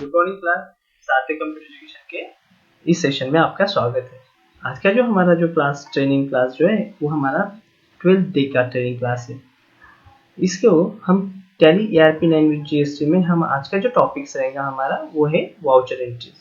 Good morning class. सार्थक computer education के इस सेशन में आपका स्वागत है। आज का जो हमारा जो क्लास ट्रेनिंग क्लास जो है वो हमारा 12th डे का ट्रेनिंग क्लास है। इसको हम टैली ERP 9 विद GST में हम आज का जो टॉपिक्स रहेगा हमारा वो है वाउचर एंट्रीज।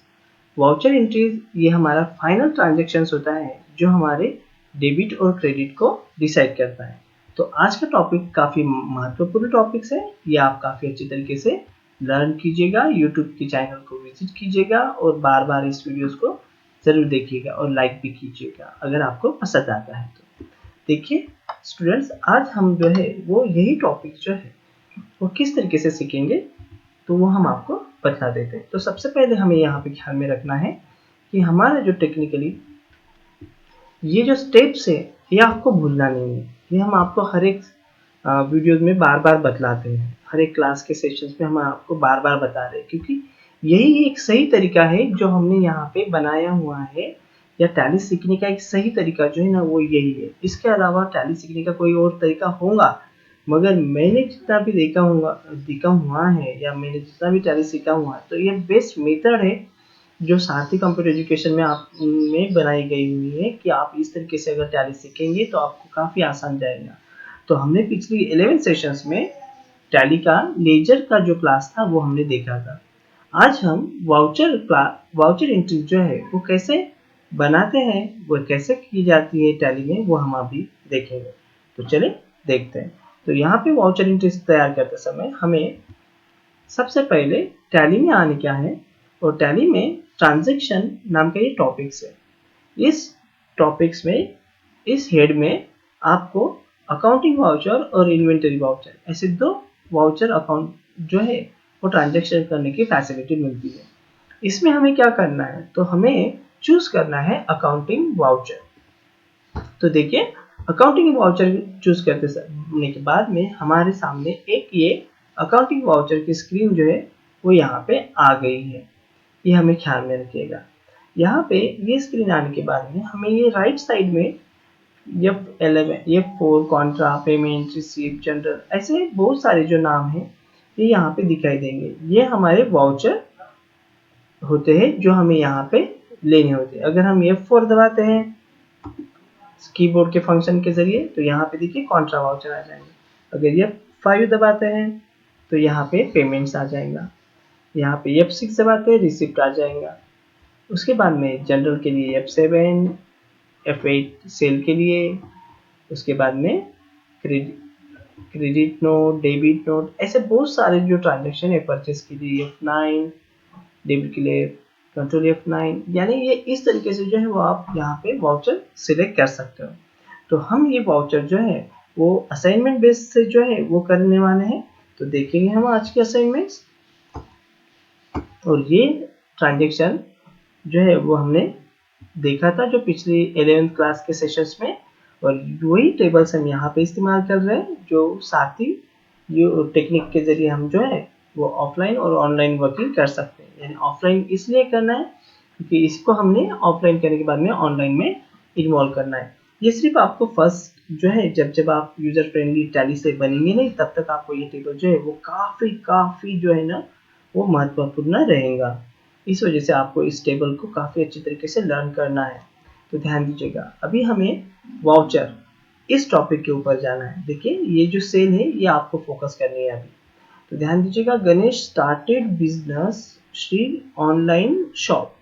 वाउचर एंट्रीज ये हमारा फाइनल ट्रांजेक्शन्स होता है जो हमारे डेबिट और क्रेडिट को डिसाइड करता है। तो आज का टॉपिक काफ़ी महत्वपूर्ण टॉपिक्स है, ये आप काफ़ी अच्छी तरीके से लर्न कीजिएगा। यूट्यूब के चैनल को विजिट कीजिएगा और बार बार इस वीडियोस को ज़रूर देखिएगा और लाइक भी कीजिएगा अगर आपको पसंद आता है तो। देखिए स्टूडेंट्स, आज हम जो है वो यही टॉपिक जो है वो किस तरीके से सीखेंगे तो वो हम आपको बता देते हैं। तो सबसे पहले हमें यहाँ पे ख्याल में रखना है कि हमारा जो टेक्निकली ये जो स्टेप्स है ये आपको भूलना नहीं है। ये हम आपको हर एक वीडियोज में बार बार बतलाते हैं, हर एक क्लास के सेशंस में हम आपको बार बार बता रहे हैं, क्योंकि यही एक सही तरीका है जो हमने यहाँ पे बनाया हुआ है। या टैली सीखने का एक सही तरीका जो है ना वो यही है। इसके अलावा टैली सीखने का कोई और तरीका होगा, मगर मैंने जितना भी देखा हुआ है या मैंने जितना भी टैली सीखा हुआ है तो ये बेस्ट मेथड है जो सार्थक कंप्यूटर एजुकेशन में आप में बनाई गई हुई है कि आप इस तरीके से अगर टैली सीखेंगे तो आपको काफ़ी आसान जाएगा। तो हमने पिछली 11 सेशंस में टैली का लेजर का जो क्लास था वो हमने देखा था। आज हम वाउचर एंट्री जो है वो कैसे बनाते हैं, वो कैसे की जाती है टैली में, वो हम अभी देखेंगे। तो चले देखते हैं। तो यहाँ पे वाउचर एंट्री तैयार करते समय हमें सबसे पहले टैली में आने क्या है, और टैली में ट्रांजैक्शन नाम का ये टॉपिक्स है। इस टॉपिक्स में इस हेड में आपको अकाउंटिंग वाउचर और इन्वेंटरी वाउचर ऐसे दो वाउचर अकाउंट जो है वो ट्रांजैक्शन करने की फैसिलिटी मिलती है। इसमें हमें क्या करना है, तो हमें चूज करना है अकाउंटिंग वाउचर। तो देखिए अकाउंटिंग वाउचर चूज करने के बाद में हमारे सामने एक ये अकाउंटिंग वाउचर की स्क्रीन जो है वो यहाँ पे आ गई है। ये हमें ख्याल में रखिएगा। यहाँ पे ये स्क्रीन आने के बाद में हमें ये राइट साइड में F11, F4, Contra, payment, receipt, general ऐसे बहुत सारे जो नाम हैं ये यहाँ पे दिखाई देंगे। ये हमारे वाउचर होते हैं जो हमें यहाँ पे लेने होते हैं। अगर हम F4 दबाते हैं कीबोर्ड के फंक्शन के जरिए तो यहाँ पे देखिए कॉन्ट्रा वाउचर आ जाएंगे। अगर F5 दबाते हैं तो यहाँ पे पेमेंट्स आ जाएगा। यहाँ पे F6 दबाते हैं रिसिप्ट आ जाएगा। उसके बाद में जनरल के लिए F7, F8 सेल के लिए, उसके बाद में क्रेडिट नोट, डेबिट नोट ऐसे बहुत सारे जो ट्रांजेक्शन है परचेस के लिए F9, डेबिट के लिए कंट्रोल F9, यानी ये इस तरीके से जो है वो आप यहाँ पे वाउचर सिलेक्ट कर सकते हो। तो हम ये वाउचर जो है वो असाइनमेंट बेस से जो है वो करने वाले हैं। तो देखेंगे हम आज के असाइनमेंट्स। और ये ट्रांजेक्शन जो है वो हमने देखा था जो पिछली 11th क्लास के सेशंस में, और वही टेबल्स हम यहाँ पे इस्तेमाल कर रहे हैं जो साथ ही ये टेक्निक के जरिए हम जो है वो ऑफलाइन और ऑनलाइन वर्किंग कर सकते हैं। यानी ऑफलाइन इसलिए करना है क्योंकि इसको हमने ऑफलाइन करने के बाद में ऑनलाइन में इन्वॉल्व करना है। ये सिर्फ आपको फर्स्ट जो है जब आप यूजर फ्रेंडली टैली से बनेंगे नहीं तब तक आपको ये टेबल जो है वो काफ़ी जो है ना वो महत्वपूर्ण रहेगा। इस वजह से आपको इस टेबल को काफ़ी अच्छी तरीके से लर्न करना है। तो ध्यान दीजिएगा, अभी हमें वाउचर इस टॉपिक के ऊपर जाना है। देखिए ये जो सेल है ये आपको फोकस करनी है अभी। तो ध्यान दीजिएगा, Ganesh started business Shri online shop,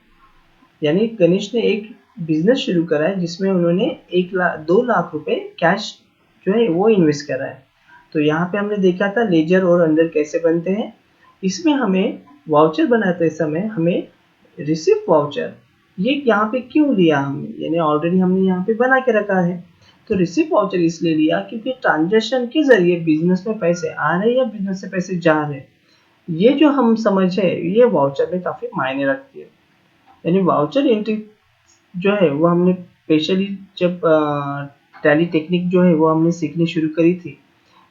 यानी गणेश ने एक बिजनेस शुरू करा है जिसमें उन्होंने 2 लाख रुपए कैश जो है वो इन्वेस्ट करा है। तो यहाँ पे हमने देखा था लेजर और अंडर कैसे बनते हैं। इसमें हमें वाउचर बनाते समय हमें रिसिप्ट वाउचर ये यहाँ पे क्यों लिया हमने, यानी ऑलरेडी हमने यहाँ पे बना के रखा है। तो रिसिप्ट वाउचर इसलिए लिया क्योंकि ट्रांजैक्शन के जरिए बिजनेस में पैसे आ रहे हैं या बिजनेस से पैसे जा रहे हैं, ये जो हम समझ है ये वाउचर में काफी मायने रखती है। यानी वाउचर एंट्री जो है वो हमने स्पेशली जब टैली टेक्निक जो है वो हमने सीखनी शुरू करी थी,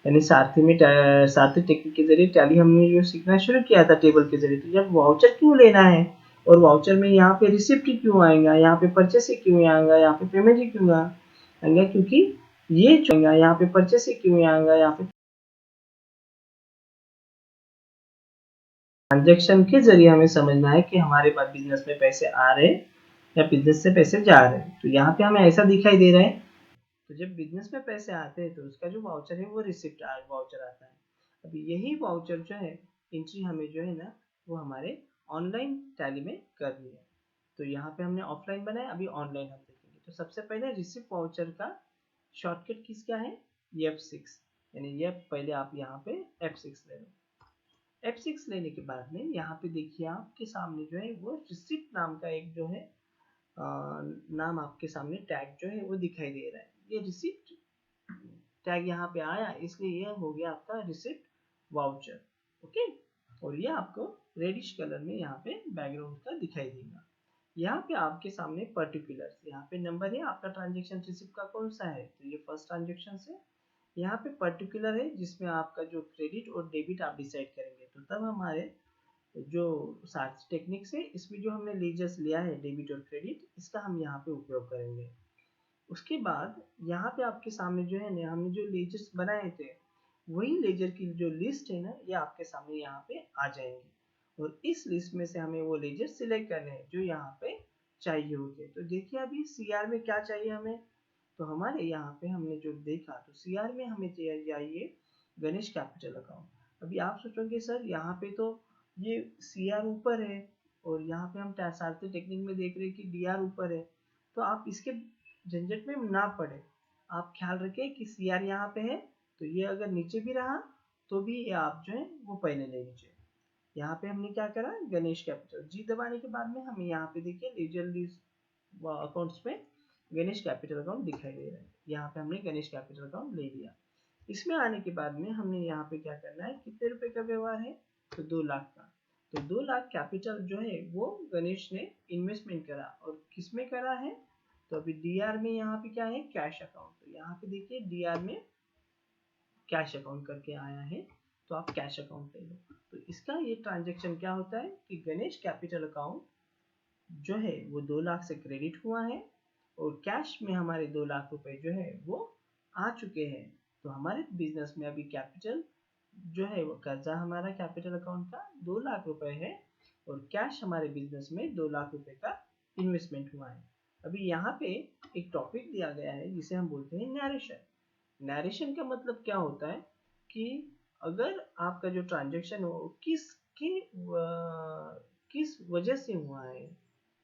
यानी सारथी टेक्निक के जरिए टैली हमने जो सीखना शुरू किया था टेबल के जरिए। तो जब वाउचर क्यों लेना है और वाउचर में यहाँ पे रिसिप्ट क्यों आएगा, यहाँ पे परचेस क्यों आएगा, यहाँ पे पेमेंट क्यों आएगा, क्योंकि ये जो यहाँ पे परचेस क्यों आएगा, यहाँ पे ट्रांजैक्शन के जरिए हमें समझना है कि हमारे पास बिजनेस में पैसे आ रहे हैं या बिजनेस से पैसे जा रहे हैं। तो यहाँ पे हमें ऐसा दिखाई दे रहा है, तो जब बिजनेस में पैसे आते हैं तो उसका जो वाउचर है वो रिसिप्ट वाउचर आता है। अभी यही वाउचर जो है एंट्री हमें जो है ना वो हमारे ऑनलाइन टैली में करनी है। तो यहाँ पे हमने ऑफलाइन बनाया, अभी ऑनलाइन हम देखेंगे। तो सबसे पहले रिसिप्ट वाउचर का शॉर्टकट किस क्या है, F6, यानी ये पहले आप यहाँ पे F6 ले लो। F6 लेने के बाद में यहाँ पे देखिए आपके सामने जो है वो रिसिप्ट नाम का एक जो है नाम आपके सामने टैग जो है वो दिखाई दे रहा है। ये रिसिप्ट टैग यहाँ पे आया, इसलिए ये हो गया आपका रिसिप्ट वाउचर। ओके, और ये आपको रेडिश कलर में यहाँ पे बैकग्राउंड का दिखाई देगा। यहाँ पे आपके सामने पर्टिकुलर यहाँ पे नंबर है आपका ट्रांजेक्शन रिसिप्ट का कौन सा है, तो ये फर्स्ट ट्रांजेक्शन है। यहाँ पे पर्टिकुलर है जिसमें आपका जो क्रेडिट और डेबिट आप डिसाइड करेंगे। तो तब हमारे जो साथ टेक्निक्स है इसमें जो हमने लेजर्स लिया है डेबिट और क्रेडिट, इसका हम यहाँ पे उपयोग करेंगे। उसके बाद यहाँ पे आपके सामने जो है ना हमने जो लेजर्स बनाए थे वही लेजर की जो लिस्ट है ना ये आपके सामने यहाँ पे आ जाएंगी, और इस लिस्ट में से हमें वो लेजर सिलेक्ट करने हैं जो यहाँ पे चाहिए होते हैं। तो देखिए अभी सीआर में क्या चाहिए हमें, तो हमारे यहाँ पे हमने जो देखा तो सीआर में हमें चाहिए गणेश कैपिटल अकाउंट। अभी आप सोचोगे सर यहाँ पे तो ये सीआर ऊपर है और यहाँ पे हम सारथी टेक्निक में देख रहे हैं कि डीआर ऊपर है, तो आप इसके झंझट में ना पड़े। आप ख्याल रखें कि सीआर यहाँ पे है तो ये अगर नीचे भी रहा तो भी ये आप जो है वो पहले ले लीजिए। यहाँ पे हमने क्या करा, गणेश कैपिटल जी दबाने के बाद में हमें यहाँ पे देखिए लेजर लिस्ट अकाउंट्स में गणेश कैपिटल अकाउंट दिखाई दे रहा है। यहाँ पे हमने गणेश कैपिटल अकाउंट ले लिया। इसमें आने के बाद में हमने यहाँ पे क्या करना है, कितने रुपए का व्यवहार है, तो 2 लाख का। तो 2 लाख कैपिटल जो है वो गणेश ने इन्वेस्टमेंट करा, और किसमें करा है, तो अभी डीआर में यहाँ पे क्या है, कैश अकाउंट। तो यहाँ पे देखिए डीआर में कैश अकाउंट करके आया है, तो आप कैश अकाउंट ले लो। तो इसका ये ट्रांजेक्शन क्या होता है कि गणेश कैपिटल अकाउंट जो है वो 2 लाख से क्रेडिट हुआ है और कैश में हमारे 2 लाख रुपए जो है वो आ चुके हैं। तो हमारे बिजनेस में अभी कैपिटल जो है वो कर्जा हमारा कैपिटल अकाउंट का 2 लाख रुपए है और कैश हमारे बिजनेस में 2 लाख रुपए का इन्वेस्टमेंट हुआ है। अभी यहाँ पे एक टॉपिक दिया गया है जिसे हम बोलते हैं नैरेशन। नैरेशन का मतलब क्या होता है कि अगर आपका जो ट्रांजेक्शन हो किस वजह से हुआ है,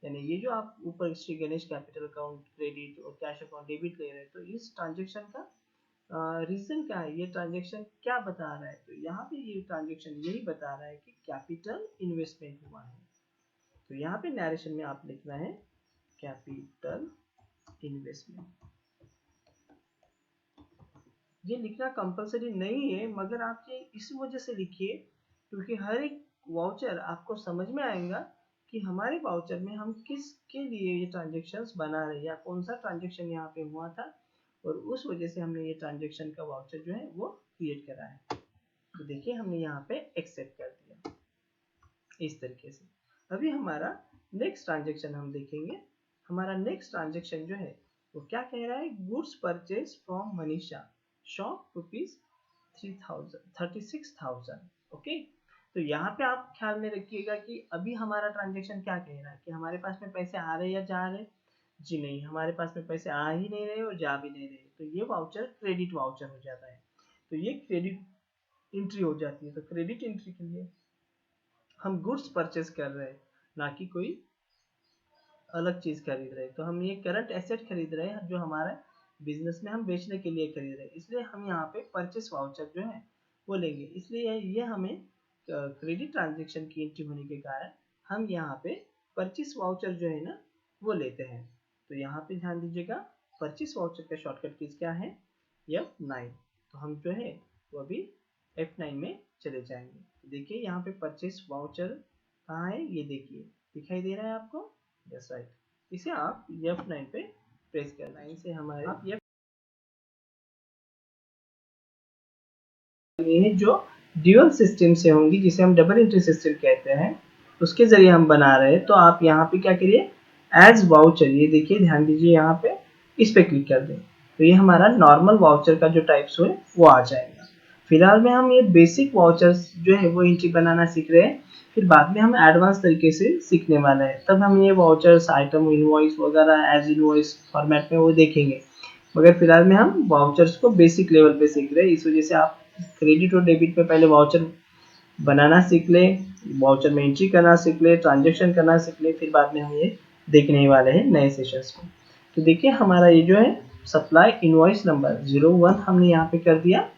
यानी ये जो आप ऊपर Shri Ganesh capital account credit और कैश अकाउंट डेबिट ले रहे हैं, तो इस ट्रांजेक्शन का रीजन क्या है, ये ट्रांजेक्शन क्या बता रहा है, तो यहाँ पे ये ट्रांजेक्शन यही बता रहा है कि कैपिटल इन्वेस्टमेंट हुआ है। तो यहाँ पे नरेशन में आप लिखना है कैपिटल इन्वेस्टमेंट। ये लिखना कंपलसरी नहीं है, मगर आप ये इस वजह से लिखिए क्योंकि हर एक वाउचर आपको समझ में आएगा कि हमारे वाउचर में हम किसके लिए ये ट्रांजेक्शन्स बना रहे हैं या कौन सा ट्रांजेक्शन यहाँ पे हुआ था, और उस वजह से हमने ये ट्रांजेक्शन का वाउचर जो है वो क्रिएट करा है। तो देखिए हमने यहाँ पे एक्सेप्ट कर दिया इस तरीके से। अभी हमारा नेक्स्ट ट्रांजेक्शन हम देखेंगे। हमारा नेक्स्ट ट्रांजेक्शन जो है वो क्या कह रहा है, goods purchase from Manisha shop rupees 36,000। Okay, तो यहाँ पे आप ख्याल में रखिएगा कि अभी हमारा ट्रांजेक्शन क्या कह रहा है कि हमारे पास में पैसे आ रहे या जा रहे, जी नहीं, हमारे पास में पैसे आ ही नहीं रहे और जा भी नहीं रहे, तो ये वाउचर क्रेडिट वाउचर हो जाता है। तो ये क्रेडिट एंट्री हो जाती है। तो क्रेडिट एंट्री के लिए हम गुड्स परचेज कर रहे हैं, ना कि कोई अलग चीज खरीद रहे हैं। तो हम ये करंट एसेट खरीद रहे हैं जो हमारा बिजनेस में हम बेचने के लिए खरीद रहे हैं, इसलिए हम यहाँ पे परचेस वाउचर जो है वो लेंगे। इसलिए ये हमें क्रेडिट ट्रांजेक्शन की एंट्री होने के कारण हम यहाँ पे परचेस वाउचर जो है ना वो लेते हैं। तो यहाँ पे ध्यान दीजिएगा परचेस वाउचर का शॉर्टकट कीज क्या है, F9। तो हम जो है वो अभी F9 में चले जाएंगे। तो देखिए यहाँ पे परचेस वाउचर कहाँ है, ये देखिए दिखाई दे रहा है आपको, यस राइट। इसे आप F9 पे प्रेस कर, लाइन से हमारे आप ये जो ड्यूअल सिस्टम से होंगी जिसे हम डबल एंट्री सिस्टम कहते हैं, उसके जरिए हम बना रहे हैं। तो आप यहाँ पे क्या करिए, एज वाउचर, ये देखिए ध्यान दीजिए यहाँ पे इस पे क्लिक कर दें, तो ये हमारा नॉर्मल वाउचर का जो टाइप्स हुए वो आ जाएगा। फिलहाल में हम ये बेसिक वाउचर्स जो है वो एंट्री बनाना सीख रहे हैं, फिर बाद में हम एडवांस तरीके से सीखने वाले हैं, तब हम ये वाउचर्स, आइटम, इनवॉइस वगैरह एज इनवॉइस फॉर्मेट में वो देखेंगे। मगर फिलहाल में हम वाउचर्स को बेसिक लेवल पे सीख रहे हैं, इस वजह से आप क्रेडिट और डेबिट में पहले वाउचर बनाना सीख ले, वाउचर में एंट्री करना सीख ले, ट्रांजेक्शन करना सीख ले, फिर बाद में हम ये देखने वाले हैं नए सेशंस में। तो देखिए हमारा ये जो है सप्लाई इनवॉइस नंबर 01 हमने यहाँ पे कर दिया,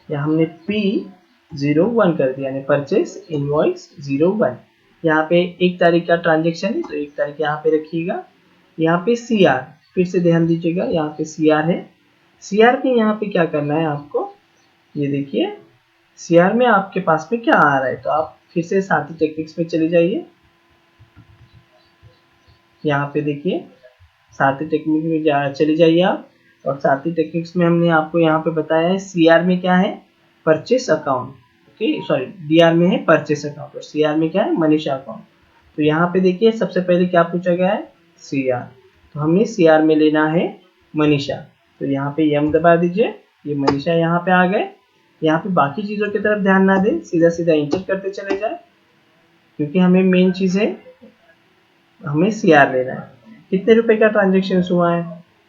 या हमने P01 कर दिया, यानी परचेस इनवॉइस 01। यहाँ पे 1 तारीख का ट्रांजेक्शन है तो 1 तारीख यहाँ पे रखिएगा। यहाँ पे CR, फिर से ध्यान दीजिएगा, यहाँ पे CR है। CR में यहाँ पे क्या करना है आपको, ये देखिए CR में आपके पास में क्या आ रहा है, तो आप फिर से साथी टेक्निक्स में चले जाइए। यहाँ पे देखिए साथी टेक्निक में चले जाइए आप, और साथी टेक्निक्स में हमने आपको यहाँ पे बताया है CR में क्या है, purchase account, okay sorry DR में है परचेस अकाउंट, और CR में क्या है, मनीषा अकाउंट। तो यहाँ पे देखिए सबसे पहले क्या पूछा गया है, CR, तो हमने CR में लेना है मनीषा, तो यहाँ पे M दबा दीजिए, ये मनीषा यहाँ पे आ गए। यहाँ पे बाकी चीज़ों की तरफ ध्यान ना दें, सीधा सीधा इंटर करते चले जाए, क्योंकि हमें मेन चीज़ है, हमें CR लेना है। कितने रुपए का ट्रांजेक्शन हुआ है,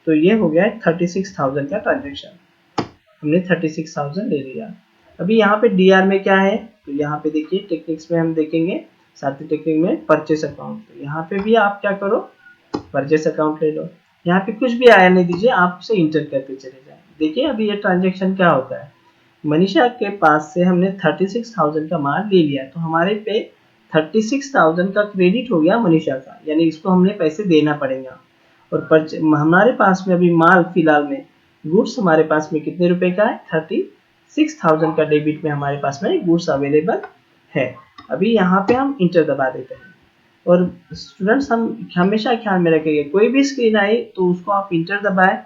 तो ये हो गया है 36,000 का ट्रांजेक्शन, हमने 36,000 ले लिया। अभी यहाँ पे DR में क्या है, तो यहाँ पे देखिए टेक्निक्स में हम देखेंगे, साथी टेक्निक में परचेस अकाउंट, तो यहाँ पे भी आप क्या करो, परचेस अकाउंट ले लो। यहाँ पे कुछ भी आया नहीं दीजिए, आप उसे इंटर करते चले जाए। देखिए अभी ये ट्रांजेक्शन क्या होता है, मनीषा के पास से हमने 36,000 का माल ले लिया, तो हमारे पे 36,000 का क्रेडिट हो गया मनीषा का, यानी इसको हमने पैसे देना पड़ेगा। और हमारे पास में अभी माल फिलहाल में गुड्स हमारे पास में कितने रुपए का है, 36,000 का डेबिट में हमारे पास में गुड्स अवेलेबल है। अभी यहाँ पे हम इंटर दबा देते हैं। और स्टूडेंट्स हम हमेशा ख्याल में रखेंगे, कोई भी स्क्रीन आई तो उसको आप इंटर दबाएं।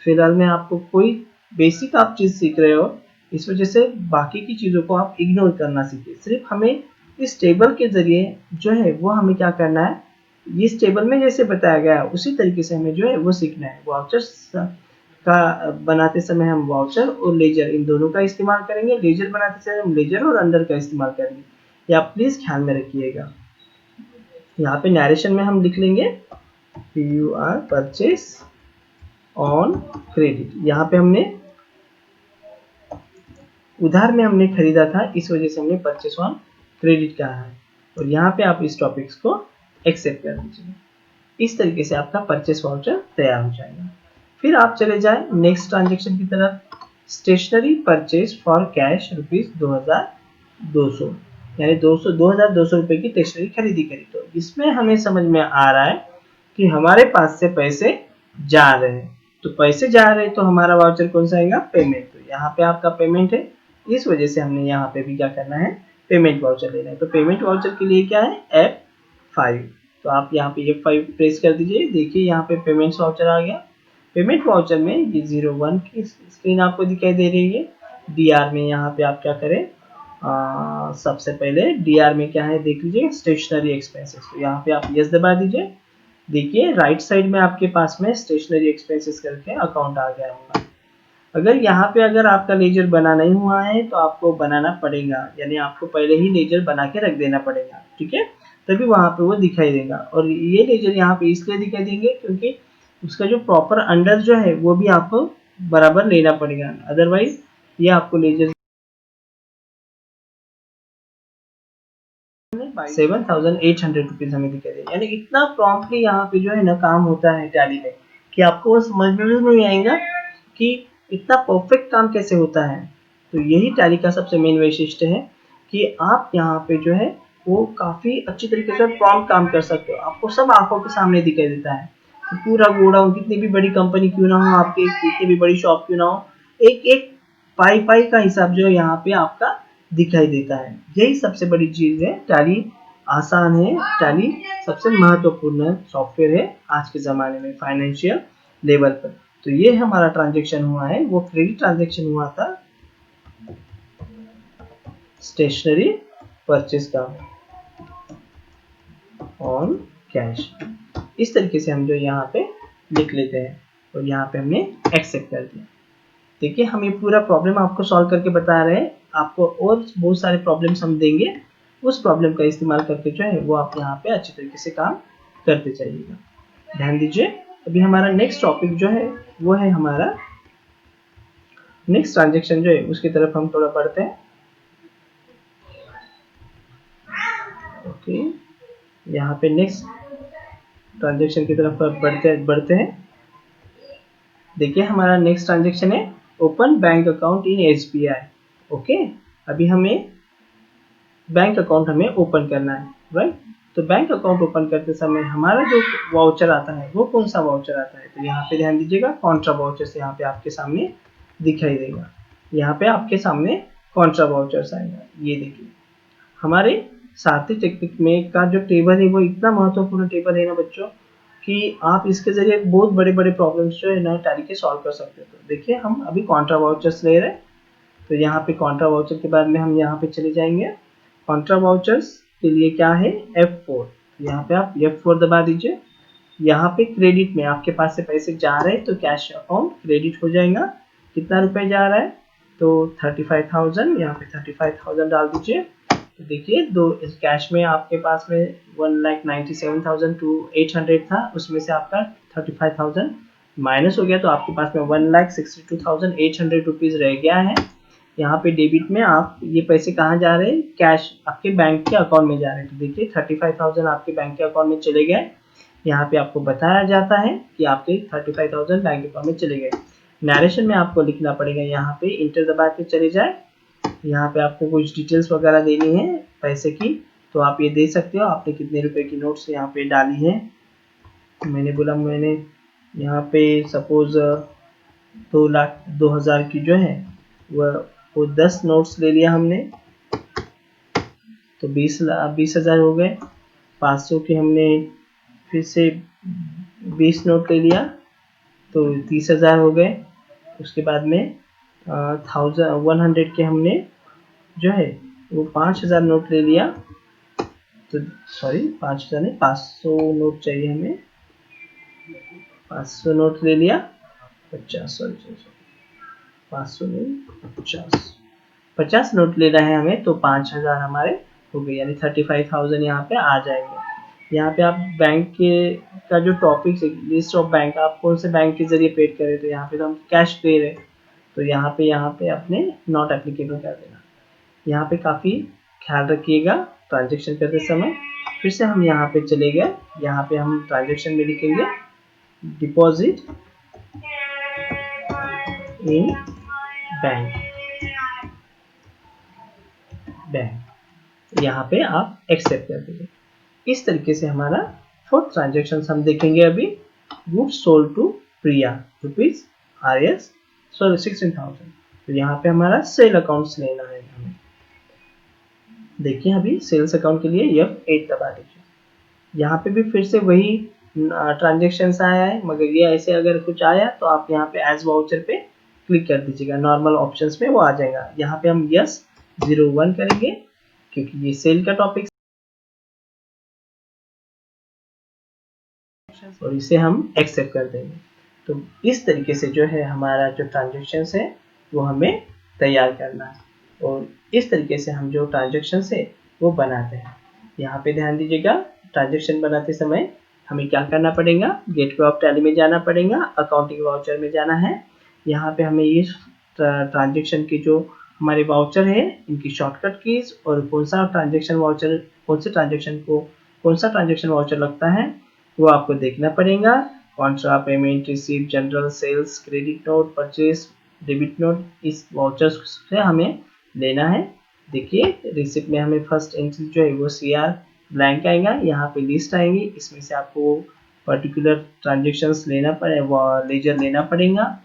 फिलहाल में आपको कोई बेसिक आप चीज़ सीख रहे हो, इस वजह से बाकी की चीज़ों को आप इग्नोर करना सीखिए। सिर्फ हमें इस टेबल के जरिए जो है वो हमें क्या करना है, इस टेबल में जैसे बताया गया है उसी तरीके से हमें जो है वो सीखना है। वाउचर्स का बनाते समय हम वाउचर और लेजर इन दोनों का इस्तेमाल करेंगे, लेजर बनाते समय हम लेजर और अंडर का इस्तेमाल करेंगे, ये आप प्लीज़ ख्याल में रखिएगा। यहाँ पे नरेशन में हम लिख लेंगे PUR परचेस ऑन क्रेडिट। यहाँ पे हमने उधार में हमने खरीदा था, इस वजह से हमने परचेस ऑन क्रेडिट कहा है, और यहाँ पे आप इस टॉपिक्स को एक्सेप्ट कर दीजिए। इस तरीके से आपका परचेस वाउचर तैयार हो जाएगा। फिर आप चले जाएं नेक्स्ट ट्रांजेक्शन की तरफ, स्टेशनरी परचेज फॉर कैश ₹2200, यानी 2,200 रुपए की स्टेशनरी खरीदी करी। तो इसमें हमें समझ में आ रहा है कि हमारे पास से पैसे जा रहे हैं, तो पैसे जा रहे हैं तो हमारा वाउचर कौन सा आएगा, पेमेंट। तो यहाँ पे आपका पेमेंट है, इस वजह से हमने यहाँ पे भी क्या करना है, पेमेंट वाउचर लेना है। तो पेमेंट वाउचर के लिए क्या है, F5, तो आप यहाँ पे F5 प्रेस कर दीजिए। देखिए यहाँ पे पेमेंट वाउचर आ गया। पेमेंट वाउचर में ये 01 की स्क्रीन आपको दिखाई दे रही है। DR में यहाँ पे आप क्या करें, सबसे पहले DR में क्या है देख लीजिए, स्टेशनरी एक्सपेंसेस, तो यहाँ पे आप यस दबा दीजिए। देखिए राइट साइड में आपके पास में स्टेशनरी एक्सपेंसेस करके अकाउंट आ गया होगा। अगर यहाँ पे अगर आपका लेजर बना नहीं हुआ है तो आपको बनाना पड़ेगा, यानी आपको पहले ही लेजर बना के रख देना पड़ेगा, ठीक है, तभी वहाँ पे वो दिखाई देगा। और ये लेजर यहाँ पे इसलिए दिखाई देंगे क्योंकि उसका जो प्रॉपर अंडर जो है वो भी आपको बराबर लेना पड़ेगा, अदरवाइज ये आपको लेजर 7,800 रुपीज हमें दिखाई दे, यानी इतना प्रॉम्प्टली यहाँ पे जो है ना काम होता है टैली में कि आपको वो समझ में भी नहीं आएगा कि इतना परफेक्ट काम कैसे होता है। तो यही टैली का सबसे मेन वैशिष्ट्य है कि आप यहाँ पे जो है वो काफ़ी अच्छी तरीके से प्रॉम्प्ट काम कर सकते हो, आपको सब आंखों के सामने दिखाई देता है। तो पूरा गोडाउन, कितनी भी बड़ी कंपनी क्यों ना हो आपकी, कितनी भी बड़ी शॉप क्यों ना हो, एक एक पाई पाई का हिसाब जो है यहाँ पे आपका दिखाई देता है। यही सबसे बड़ी चीज़ है, टैली आसान है, टैली सबसे महत्वपूर्ण सॉफ्टवेयर है आज के ज़माने में फाइनेंशियल लेवल पर। तो ये हमारा ट्रांजेक्शन हुआ है, वो क्रेडिट ट्रांजेक्शन हुआ था स्टेशनरी परचेज का ऑन कैश। इस तरीके से हम जो यहाँ पे लिख लेते हैं और यहाँ पे हमने एक्सेप्ट कर दिया। देखिए हम ये पूरा प्रॉब्लम आपको सॉल्व करके बता रहे हैं, आपको और बहुत सारे प्रॉब्लम्स हम देंगे, उस प्रॉब्लम का इस्तेमाल करके जो है वो आप यहाँ पे अच्छी तरीके से काम करते जाइएगा। ध्यान दीजिए, अभी हमारा नेक्स्ट टॉपिक जो है वो है हमारा नेक्स्ट ट्रांजेक्शन जो है उसकी तरफ हम थोड़ा बढ़ते हैं। ओके, यहाँ पे नेक्स्ट ट्रांजेक्शन की तरफ बढ़ते हैं। देखिए हमारा नेक्स्ट ट्रांजेक्शन है open bank account in SBI। Okay, अभी हमें बैंक अकाउंट हमें ओपन करना है, राइट। तो बैंक अकाउंट ओपन करते समय हमारा जो वाउचर आता है वो कौन सा वाउचर आता है, तो यहाँ पे ध्यान दीजिएगा कॉन्ट्रा वाउचर्स यहाँ पे आपके सामने दिखाई देगा। यहाँ पे आपके सामने कॉन्ट्रा वाउचर्स आएगा। ये देखिए हमारे सारथी टेक्निक में का जो टेबल है वो इतना महत्वपूर्ण टेबल है ना बच्चों, कि आप इसके जरिए बहुत बड़े बड़े प्रॉब्लम्स जो है ना टैली के सॉल्व कर सकते हो। तो देखिए हम अभी कॉन्ट्रा वाउचर्स ले रहे हैं, तो यहाँ पे कॉन्ट्रा वाउचर के बाद में हम यहाँ पे चले जाएंगे। कॉन्ट्रा वाउचर्स के लिए क्या है F4, यहाँ पे आप F4 दबा दीजिए। यहाँ पे क्रेडिट में आपके पास से पैसे जा रहे हैं तो कैश अकाउंट क्रेडिट हो जाएगा। कितना रुपए जा रहा है, तो 35,000, यहाँ पे 35,000 डाल दीजिए। तो देखिए दो कैश में आपके पास में 1,97,800 था, उसमें से आपका 35,000 माइनस हो गया, तो आपके पास में 1,62,800 रुपीज रह गया है। यहाँ पे डेबिट में आप ये पैसे कहाँ जा रहे हैं, कैश आपके बैंक के अकाउंट में जा रहे हैं। तो देखिए 35,000 आपके बैंक के अकाउंट में चले गए। यहाँ पे आपको बताया जाता है कि आपके 35,000 बैंक अकाउंट में चले गए। नरेशन में आपको लिखना पड़ेगा, यहाँ पे इंटर दबा के चले जाए। यहाँ पे आपको कुछ डिटेल्स वगैरह देनी है पैसे की, तो आप ये दे सकते हो। आपने कितने रुपए की नोट्स यहाँ पे डाली है, मैंने बोला मैंने यहाँ पे सपोज 2,02,000 की जो है वो 10 नोट्स ले लिया हमने, तो 20,000 हो गए। 500 के हमने फिर से 20 नोट ले लिया, तो 30,000 हो गए। उसके बाद में 100 के हमने जो है वो 5,000 नोट ले लिया, तो सॉरी 5,000 नहीं 500 नोट चाहिए हमें, 500 नोट ले लिया। 500 नहीं 50 नोट लेना है हमें, तो 5,000 हमारे हो गए, यानी 35,000 यहाँ पे आ जाएंगे। यहाँ पे आप बैंक के का जो टॉपिक है लिस्ट ऑफ बैंक, आप कौन से बैंक के जरिए पेड करें, तो यहाँ पे तो हम कैश पे रहे, तो यहाँ पे अपने नॉट एप्लीकेबल कर देना। यहाँ पे काफ़ी ख्याल रखिएगा ट्रांजेक्शन करते समय। फिर से हम यहाँ पे चले गए, यहाँ पे हम ट्रांजेक्शन में लिखेंगे डिपॉजिट इन बैंक, यहाँ पे आप एक्सेप्ट कर देंगे। इस तरीके से हमारा फोर्थ ट्रांजेक्शन हम देखेंगे अभी। Goods sold to Priya rupees RS 16,000, तो यहाँ पे हमारा सेल अकाउंट्स लेना है हमें। देखिए अभी सेल्स अकाउंट के लिए F8 दबा दीजिए। यहाँ पे भी फिर से वही ट्रांजेक्शन आया है, मगर ये ऐसे अगर कुछ आया तो आप यहाँ पे एज वाउचर पे क्लिक कर दीजिएगा, नॉर्मल ऑप्शंस में वो आ जाएगा। यहाँ पे हम यस 01 करेंगे क्योंकि ये सेल का टॉपिक, और इसे हम एक्सेप्ट कर देंगे। तो इस तरीके से जो है हमारा जो ट्रांजेक्शन है वो हमें तैयार करना है, और इस तरीके से हम जो ट्रांजेक्शन है वो बनाते हैं। यहाँ पे ध्यान दीजिएगा, ट्रांजेक्शन बनाते समय हमें क्या करना पड़ेगा, गेटवे ऑफ टैली में जाना पड़ेगा, अकाउंटिंग वाउचर में जाना है। यहाँ पे हमें ये ट्रांजेक्शन की जो हमारे वाउचर है इनकी शॉर्टकट कीज, और कौन सा ट्रांजेक्शन वाउचर लगता है वो आपको देखना पड़ेगा। Contra, payment, receive, journal, sales, credit note, purchase, debit note, इस वाउचर्स से हमें लेना है। देखिए रिसिप्ट में हमें फर्स्ट एंट्री जो है वो CR ब्लैंक आएगा, यहाँ पे लिस्ट आएंगी, इसमें से आपको पर्टिकुलर ट्रांजेक्शन्स लेजर लेना पड़ेगा।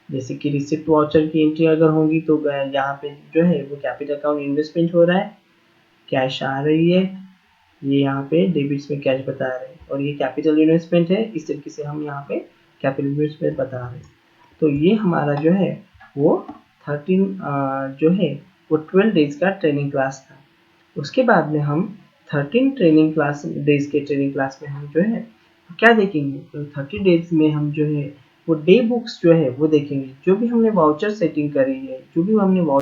जैसे कि रिसिप्ट वाउचर की एंट्री अगर होगी तो यहाँ पे जो है वो कैपिटल अकाउंट इन्वेस्टमेंट हो रहा है, कैश आ रही है, ये यहाँ पे डेबिट्स में कैश बता रहे हैं, और ये कैपिटल इन्वेस्टमेंट है। इस तरीके से हम यहाँ पे कैपिटल इन्वेस्टमेंट बता रहे हैं। तो ये हमारा जो है वो 12 डेज का ट्रेनिंग क्लास था। उसके बाद में हम 13 डेज के ट्रेनिंग क्लास में हम जो है क्या देखेंगे, तो 30 डेज में हम जो है वो डे बुक्स जो है वो देखेंगे। जो भी हमने वाउचर सेटिंग करी है, जो भी हमने